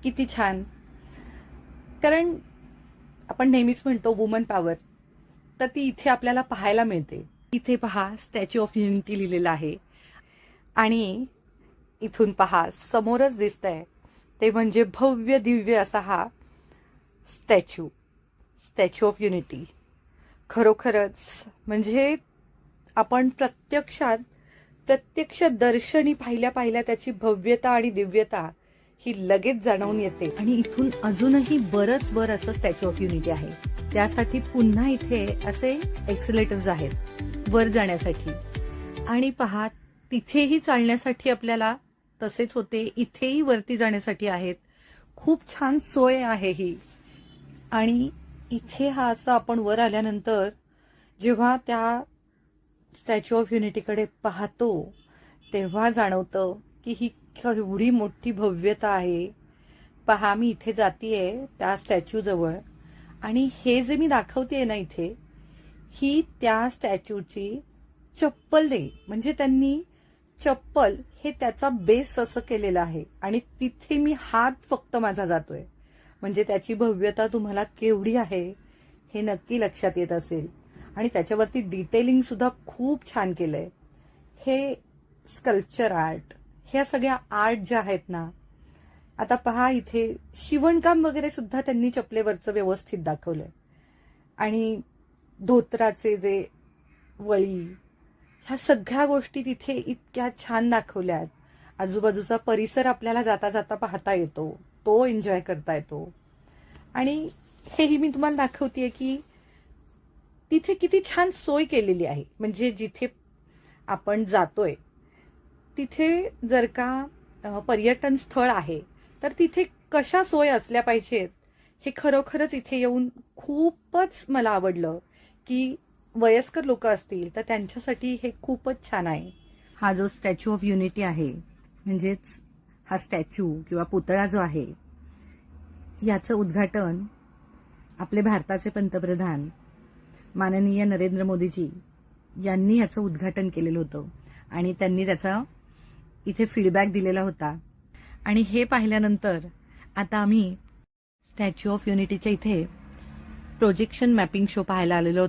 किती छान. कारण आपण नेहमीच म्हणतो वुमन पॉवर, तर ती इथे आपल्याला पाहायला मिळते. इथे पहा स्टॅच्यू ऑफ युनिटी लिहिलेलं आहे आणि इथून पहा समोरच दिसतंय ते म्हणजे भव्य दिव्य असा हा स्टॅच्यू ऑफ युनिटी. खरोखरच म्हणजे आपण प्रत्यक्ष दर्शनी पाहिल्या त्याची भव्यता आणि दिव्यता ही लगेच जाणवून येते. आणि इथून अजूनही बरंच असं स्टॅच्यू ऑफ युनिटी आहे. त्यासाठी पुन्हा इथे असे एक्सिलेटर्स आहेत वर जाण्यासाठी. आणि पहा तिथेही चालण्यासाठी आपल्याला तसेच होते, इथेही वरती जाण्यासाठी आहेत. खूप छान सोय आहे ही. आणि इथे हा असं आपण वर आल्यानंतर जेव्हा त्या स्टॅच्यू ऑफ युनिटीकडे पाहतो तेव्हा जाणवतं की ही एवढी मोठी भव्यता आहे. पहा मी इथे जातीये त्या स्टॅच्यू जवळ आणि हे जे मी दाखवतेय ना इथे, ही त्या स्टॅच्यूची चप्पल दे, म्हणजे त्यांनी चप्पल हे त्याचा बेस असं केलेलं आहे आणि तिथे मी हात फक्त माझा जातोय. म्हणजे त्याची भव्यता तुम्हाला केवढी आहे हे नक्की लक्षात येत असेल. आणि त्याच्यावरती डिटेलिंग सुद्धा खूप छान केलंय. हे स्कल्पचर आर्ट, ह्या सगळ्या आर्ट ज्या आहेत ना, आता पहा इथे शिवणकाम वगैरे सुद्धा त्यांनी चपलेवरचं व्यवस्थित दाखवलंय. आणि धोत्राचे जे वळी, ह्या सगळ्या गोष्टी तिथे इतक्या छान दाखवल्यात. आजूबाजूचा परिसर आपल्याला जाता जाता पाहता येतो, तो एन्जॉय करता येतो. आणि हेही मी तुम्हाला दाखवतेय की तिथे किती छान सोय केलेली आहे. म्हणजे जिथे आपण जातोय तिथे जर का पर्यटन स्थळ आहे तर तिथे कशा सोय असल्या पाहिजेत हे खरोखरच इथे येऊन खूपच मला आवडलं. की वयस्कर लोक असतील तर त्यांच्यासाठी हे खूपच छान आहे. हा जो स्टॅच्यू ऑफ युनिटी आहे, म्हणजेच हा स्टॅच्यू किंवा पुतळा जो आहे, याचं उद्घाटन आपले भारताचे पंतप्रधान माननीय नरेंद्र मोदीजी यांनी याचं उद्घाटन केलेलं होतं. आणि त्यांनी त्याचा इथे फीडबॅक दिलेला होता. आणि हे पाहिल्यानंतर आता आम्ही स्टॅच्यू ऑफ युनिटीच्या इथे प्रोजेक्शन मॅपिंग शो पाहायला आलेलो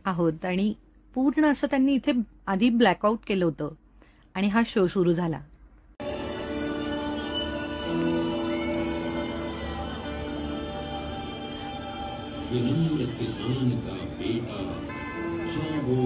आहोत. आणि पूर्ण असं त्यांनी इथे आधी ब्लॅकआउट केलं होतं आणि हा शो सुरू झाला. विनम्र किसान का बेटा, हाँ वो